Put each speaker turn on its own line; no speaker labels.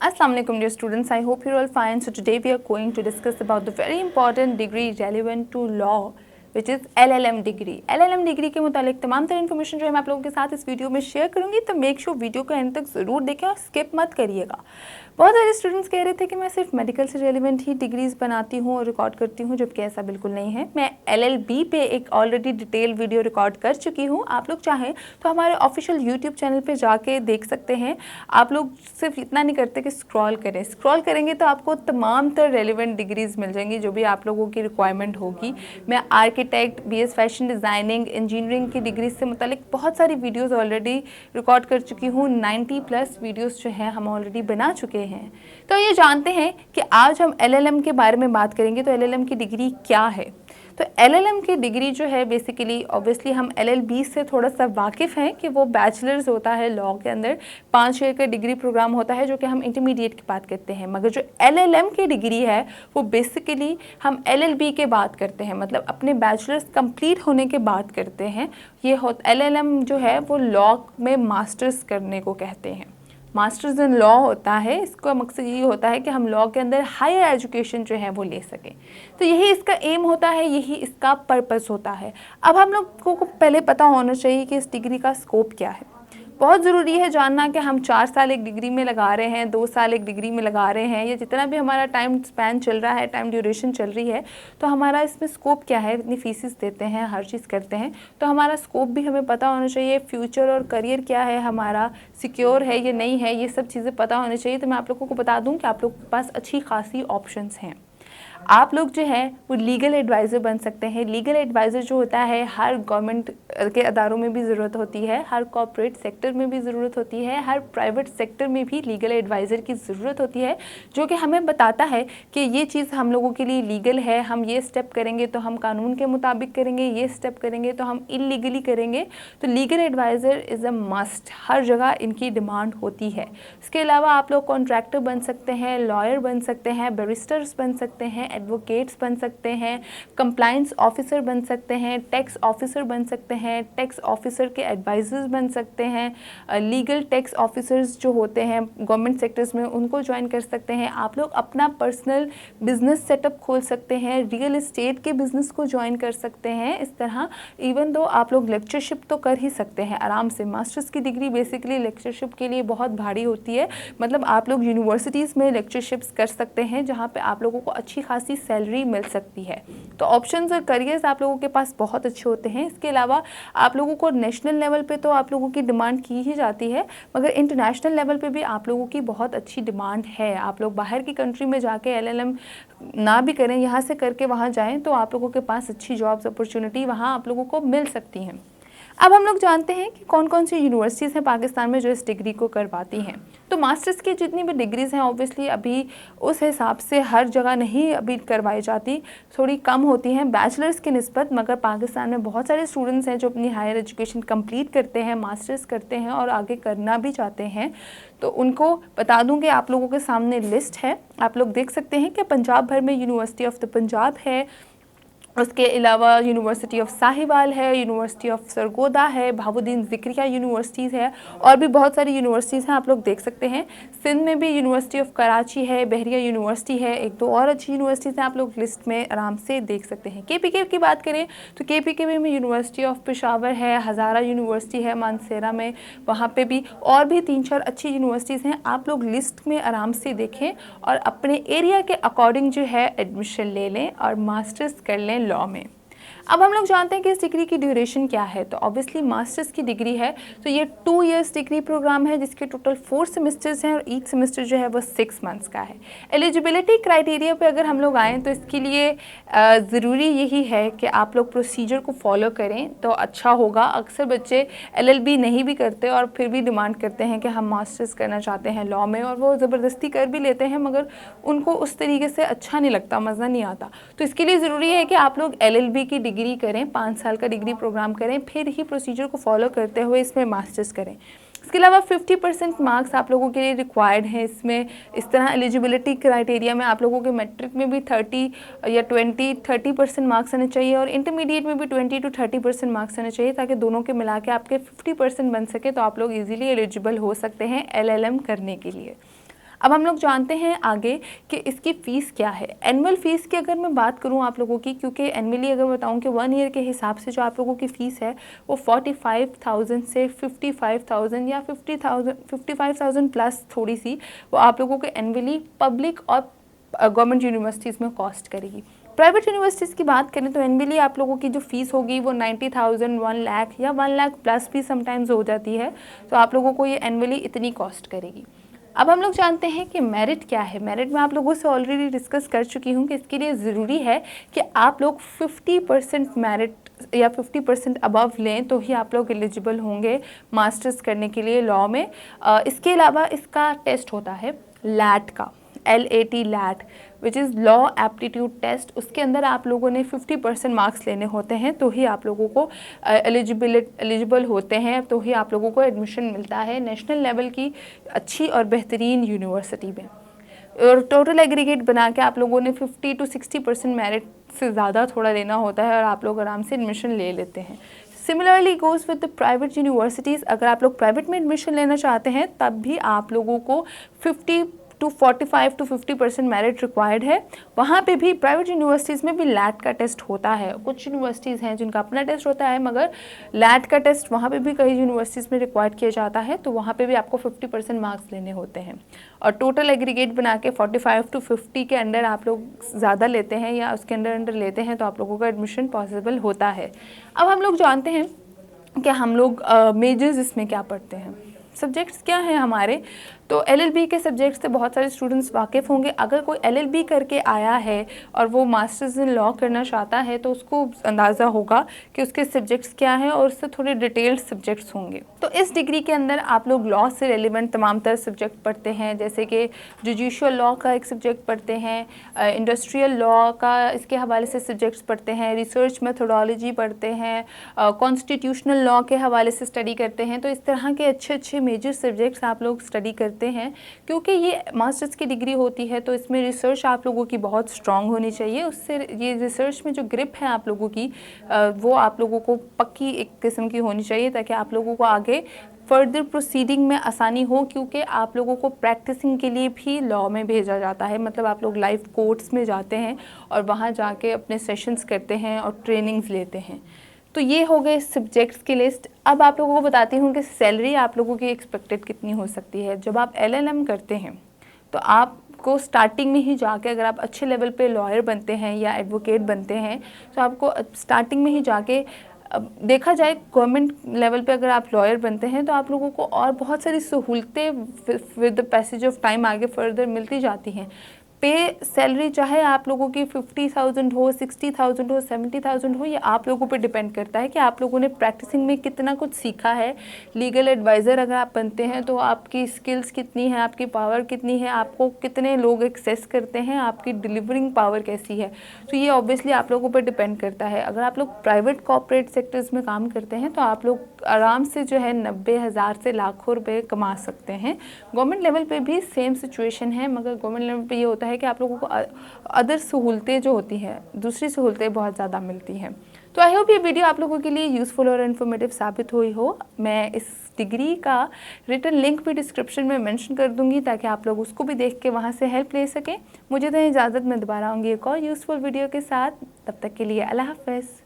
Assalamualaikum dear students, I hope you're all fine. So today we are going to discuss about the very important degree relevant to law which is LLM degree. LLM degree के मुतालिक तमाम तरह information जो है मैं आप लोगों के साथ इस वीडियो में शेयर करूंगी, तो मेक श्योर वीडियो को एंड तक ज़रूर देखें और स्किप मत करिएगा। बहुत सारे स्टूडेंट्स कह रहे थे कि मैं सिर्फ मेडिकल से रेलिवेंट ही डिग्रीज़ बनाती हूँ और रिकॉर्ड करती हूँ, जबकि ऐसा बिल्कुल नहीं है। मैं LLB पे एक ऑलरेडी डिटेल वीडियो रिकॉर्ड कर चुकी हूँ। आप लोग चाहें तो हमारे ऑफिशियल यूट्यूब चैनल पे जाके देख सकते हैं। आप लोग सिर्फ इतना नहीं करते कि स्क्रॉल करें, स्क्रॉल करेंगे तो आपको तमाम तरह रेलिवेंट डिग्रीज़ मिल जाएंगी जो भी आप लोगों की रिक्वायरमेंट होगी। मैं architect, BS fashion designing, engineering की डिग्री से मुतालिक बहुत सारी वीडियोज़ ऑलरेडी रिकॉर्ड कर चुकी हूँ। 90+ वीडियोज़ जो हैं हम ऑलरेडी बना चुके हैं। तो ये जानते हैं कि आज हम LLM के बारे में बात करेंगे। तो LLM की डिग्री क्या है? तो LLM की डिग्री जो है बेसिकली ऑब्वियसली हम LLB से थोड़ा सा वाकिफ़ हैं कि वो बैचलर्स होता है लॉ के अंदर, 5 ईयर का डिग्री प्रोग्राम होता है जो कि हम इंटरमीडिएट की बात करते हैं। मगर जो LLM की डिग्री है वो बेसिकली हम LLB के बात करते हैं, मतलब अपने बैचलर्स कंप्लीट होने के बाद करते हैं। ये LLM जो है वो लॉ में मास्टर्स करने को कहते हैं। मास्टर्स इन लॉ होता है, इसका मकसद ये होता है कि हम लॉ के अंदर हायर एजुकेशन जो है वो ले सकें। तो यही इसका एम होता है, यही इसका पर्पस होता है। अब हम लोगों को पहले पता होना चाहिए कि इस डिग्री का स्कोप क्या है। बहुत ज़रूरी है जानना कि हम 4 साल एक डिग्री में लगा रहे हैं, 2 साल एक डिग्री में लगा रहे हैं, या जितना भी हमारा टाइम स्पैन चल रहा है, टाइम ड्यूरेशन चल रही है, तो हमारा इसमें स्कोप क्या है। इतनी फीसिस देते हैं, हर चीज़ करते हैं, तो हमारा स्कोप भी हमें पता होना चाहिए। फ्यूचर और करियर क्या है हमारा, सिक्योर है या नहीं है, ये सब चीज़ें पता होनी चाहिए। तो मैं आप लोगों को बता दूँ कि आप लोगों के पास अच्छी खासी ऑप्शंस हैं। आप लोग जो है वो लीगल एडवाइज़र बन सकते हैं। लीगल एडवाइज़र जो होता है हर गवर्नमेंट के अदारों में भी ज़रूरत होती है, हर कॉर्पोरेट सेक्टर में भी ज़रूरत होती है, हर प्राइवेट सेक्टर में भी लीगल एडवाइज़र की ज़रूरत होती है, जो कि हमें बताता है कि ये चीज़ हम लोगों के लिए लीगल है, हम ये स्टेप करेंगे तो हम कानून के मुताबिक करेंगे, ये स्टेप करेंगे तो हम इलीगली करेंगे। तो legal adviser is a must, हर जगह इनकी डिमांड होती है। इसके अलावा आप लोग कॉन्ट्रैक्टर बन सकते हैं, लॉयर बन सकते हैं, बैरिस्टर्स बन सकते हैं, एडवोकेट्स बन सकते हैं, कंप्लायंस ऑफिसर बन सकते हैं, टैक्स ऑफिसर बन सकते हैं, टैक्स ऑफिसर के एडवाइजर्स बन सकते हैं, लीगल टैक्स ऑफिसर्स जो होते हैं गवर्नमेंट सेक्टर्स में उनको ज्वाइन कर सकते हैं। आप लोग अपना पर्सनल बिजनेस सेटअप खोल सकते हैं, रियल एस्टेट के बिजनेस को ज्वाइन कर सकते हैं। इस तरह इवन दो आप लोग लेक्चरशिप तो कर ही सकते हैं आराम से। मास्टर्स की डिग्री बेसिकली लेक्चरशिप के लिए बहुत भारी होती है, मतलब आप लोग यूनिवर्सिटीज़ में लेक्चरशिप्स कर सकते हैं जहाँ पे आप लोगों को अच्छी खासी सैलरी मिल सकती है। तो ऑप्शंस और करियर्स आप लोगों के पास बहुत अच्छे होते हैं। इसके अलावा आप लोगों को नेशनल लेवल पे तो आप लोगों की डिमांड की ही जाती है, मगर इंटरनेशनल लेवल पे भी आप लोगों की बहुत अच्छी डिमांड है। आप लोग बाहर की कंट्री में जाके LLM ना भी करें, यहाँ से करके वहाँ जाएँ तो आप लोगों के पास अच्छी जॉब्स अपॉर्चुनिटी वहाँ आप लोगों को मिल सकती हैं। अब हम लोग जानते हैं कि कौन कौन सी यूनिवर्सिटीज़ हैं पाकिस्तान में जो इस डिग्री को करवाती हैं। तो मास्टर्स की जितनी भी डिग्रीज़ हैं ऑब्वियसली अभी उस हिसाब से हर जगह नहीं अभी करवाई जाती, थोड़ी कम होती हैं बैचलर्स की निस्बत। मगर पाकिस्तान में बहुत सारे स्टूडेंट्स हैं जो अपनी हायर एजुकेशन कंप्लीट करते हैं, मास्टर्स करते हैं और आगे करना भी चाहते हैं। तो उनको बता दूं कि आप लोगों के सामने लिस्ट है, आप लोग देख सकते हैं कि पंजाब भर में यूनिवर्सिटी ऑफ द पंजाब है, उसके अलावा यूनिवर्सिटी ऑफ साहिवाल है, यूनिवर्सिटी ऑफ सरगोदा है, बहाउद्दीन ज़िक्रिया यूनिवर्सिटीज़ है, और भी बहुत सारी यूनिवर्सिटीज़ हैं आप लोग देख सकते हैं। सिंध में भी यूनिवर्सिटी ऑफ कराची है, बहरिया यूनिवर्सिटी है, एक दो और अच्छी यूनिवर्सिटीज़ हैं आप लोग लिस्ट में आराम से देख सकते हैं। KPK की बात करें तो KPK में यूनिवर्सिटी ऑफ पेशावर है, हज़ारा यूनिवर्सिटी है मानसेरा में, वहाँ पर भी और भी 3-4 अच्छी यूनिवर्सिटीज़ हैं। आप लोग लिस्ट में आराम से देखें और अपने एरिया के अकॉर्डिंग जो है एडमिशन ले लें और मास्टर्स कर लें लॉ में। अब हम लोग जानते हैं कि इस डिग्री की ड्यूरेशन क्या है। तो ऑब्वियसली मास्टर्स की डिग्री है तो ये 2 इयर्स डिग्री प्रोग्राम है जिसके टोटल 4 सेमेस्टर्स हैं और ईच सेमेस्टर जो है वो 6 मंथ्स का है। एलिजिबिलिटी क्राइटेरिया पे अगर हम लोग आएँ तो इसके लिए ज़रूरी यही है कि आप लोग प्रोसीजर को फॉलो करें तो अच्छा होगा। अक्सर बच्चे LLB नहीं भी करते और फिर भी डिमांड करते हैं कि हम मास्टर्स करना चाहते हैं लॉ में, और वो ज़बरदस्ती कर भी लेते हैं मगर उनको उस तरीके से अच्छा नहीं लगता, मज़ा नहीं आता। तो इसके लिए ज़रूरी है कि आप लोग LLB की डिग्री करें, 5 साल का डिग्री प्रोग्राम करें, फिर ही प्रोसीजर को फॉलो करते हुए इसमें मास्टर्स करें। इसके अलावा 50% मार्क्स आप लोगों के लिए रिक्वायर्ड हैं इसमें। इस तरह एलिजिबिलिटी क्राइटेरिया में आप लोगों के मैट्रिक में भी 30% मार्क्स आने चाहिए और इंटरमीडिएट में भी 20 to 30% मार्क्स आने चाहिए, ताकि दोनों के मिला के आपके 50% बन सके, तो आप लोग ईजिली एलिजिबल हो सकते हैं LLM करने के लिए। अब हम लोग जानते हैं आगे कि इसकी फ़ीस क्या है। एनुअल फ़ीस की अगर मैं बात करूं आप लोगों की, क्योंकि एनुअली अगर बताऊं कि 1 ईयर के हिसाब से जो आप लोगों की फ़ीस है वो 45,000 से 55,000 या 55,000 प्लस थोड़ी सी वो आप लोगों के एनुअली पब्लिक और गवर्नमेंट यूनिवर्सिटीज़ में कॉस्ट करेगी। प्राइवेट यूनिवर्सिटीज़ की बात करें तो एनुअली आप लोगों की जो फ़ीस होगी वो 90,000, 1 लाख या 1 लाख प्लस भी समटाइम्स हो जाती है, तो आप लोगों को ये एनुअली इतनी कॉस्ट करेगी। अब हम लोग जानते हैं कि मेरिट क्या है। मेरिट में आप लोगों से ऑलरेडी डिस्कस कर चुकी हूँ कि इसके लिए ज़रूरी है कि आप लोग 50% मेरिट या 50% अबव लें तो ही आप लोग एलिजिबल होंगे मास्टर्स करने के लिए लॉ में। इसके अलावा इसका टेस्ट होता है लैट का, LAT LAT which is law aptitude test. उसके अंदर आप लोगों ने 50% मार्क्स लेने होते हैं तो ही आप लोगों को एलिजिबल होते हैं, तो ही आप लोगों को एडमिशन मिलता है नेशनल लेवल की अच्छी और बेहतरीन यूनिवर्सिटी में। और टोटल एग्रीगेट बना के आप लोगों ने 50 to 60% मेरिट से ज़्यादा थोड़ा लेना होता है और आप लोग आराम से एडमिशन ले लेते हैं। Similarly goes with the private universities. अगर आप लोग प्राइवेट में एडमिशन लेना चाहते हैं तब भी आप लोगों को 45 to 50% मेरिट रिक्वायर्ड है। वहाँ पे भी प्राइवेट यूनिवर्सिटीज़ में भी लैट का टेस्ट होता है। कुछ यूनिवर्सिटीज़ हैं जिनका अपना टेस्ट होता है, मगर लैट का टेस्ट वहाँ पे भी कई यूनिवर्सिटीज़ में रिक्वायर्ड किया जाता है, तो वहाँ पे भी आपको 50% मार्क्स लेने होते हैं। और टोटल एग्रीगेट बना के 45 to 50 के अंडर आप लोग ज़्यादा लेते हैं या उसके अंडर लेते हैं तो आप लोगों का एडमिशन पॉसिबल होता है। अब हम लोग जानते हैं कि हम लोग मेजर्स इसमें क्या पढ़ते हैं, सब्जेक्ट्स क्या हैं हमारे। तो LLB के सब्जेक्ट्स से बहुत सारे स्टूडेंट्स वाकिफ़ होंगे। अगर कोई LLB करके आया है और वो मास्टर्स इन लॉ करना चाहता है तो उसको अंदाज़ा होगा कि उसके सब्जेक्ट्स क्या हैं और उससे थोड़े डिटेल्ड सब्जेक्ट्स होंगे। तो इस डिग्री के अंदर आप लोग लॉ से रेलिवेंट तमाम तरह सब्जेक्ट पढ़ते हैं, जैसे कि जुडिशियल लॉ का एक सब्जेक्ट पढ़ते हैं, इंडस्ट्रियल लॉ का इसके हवाले से सब्जेक्ट्स पढ़ते हैं, रिसर्च मेथोडोलॉजी पढ़ते हैं, कॉन्स्टिट्यूशनल लॉ के हवाले से स्टडी करते हैं। तो इस तरह के अच्छे अच्छे मेजर सब्जेक्ट्स आप लोग स्टडी करते हैं। क्योंकि ये मास्टर्स की डिग्री होती है तो इसमें रिसर्च आप लोगों की बहुत स्ट्रांग होनी चाहिए। उससे ये रिसर्च में जो ग्रिप है आप लोगों की वो आप लोगों को पक्की एक किस्म की होनी चाहिए, ताकि आप लोगों को आगे फर्दर प्रोसीडिंग में आसानी हो। क्योंकि आप लोगों को प्रैक्टिसिंग के लिए भी लॉ में भेजा जाता है, मतलब आप लोग लाइव कोर्ट्स में जाते हैं और वहाँ जाके अपने सेशंस करते हैं और ट्रेनिंग्स लेते हैं। तो ये हो गए सब्जेक्ट्स की लिस्ट। अब आप लोगों को बताती हूँ कि सैलरी आप लोगों की एक्सपेक्टेड कितनी हो सकती है। जब आप LLM करते हैं तो आपको स्टार्टिंग में ही जाके, अगर आप अच्छे लेवल पे लॉयर बनते हैं या एडवोकेट बनते हैं, तो आपको स्टार्टिंग में ही जाके देखा जाए गवर्नमेंट लेवल पे अगर आप लॉयर बनते हैं तो आप लोगों को और बहुत सारी सहूलतें with the passage of time आगे फर्दर मिलती जाती हैं। पे सैलरी चाहे आप लोगों की 50,000 हो, 60,000 हो, 70,000 हो, ये आप लोगों पे डिपेंड करता है कि आप लोगों ने प्रैक्टिसिंग में कितना कुछ सीखा है। लीगल एडवाइज़र अगर आप बनते हैं तो आपकी स्किल्स कितनी है, आपकी पावर कितनी है, आपको कितने लोग एक्सेस करते हैं, आपकी डिलीवरिंग पावर कैसी है। तो ये ऑब्वियसली आप लोगों पर डिपेंड करता है। अगर आप लोग प्राइवेट कॉर्पोरेट सेक्टर्स में काम करते हैं तो आप लोग आराम से जो है 90,000 से लाखों रुपये कमा सकते हैं। गवर्नमेंट लेवल पे भी सेम सिचुएशन है, मगर गवर्नमेंट लेवल पे ये होता है कि आप लोगों को अदर सहूलतें जो होती हैं, दूसरी सहूलतें बहुत ज़्यादा मिलती हैं। तो आई होप ये वीडियो आप लोगों के लिए यूज़फुल और इन्फॉर्मेटिव साबित हुई हो। मैं इस डिग्री का रिटन लिंक भी डिस्क्रिप्शन में मेंशन कर दूंगी ताकि आप लोग उसको भी देख के वहाँ से हेल्प ले सकें। मुझे तो इजाज़त, मैं दोबारा आऊँगी एक और यूज़फुल वीडियो के साथ। तब तक के लिए अल्लाह हाफ़िज़।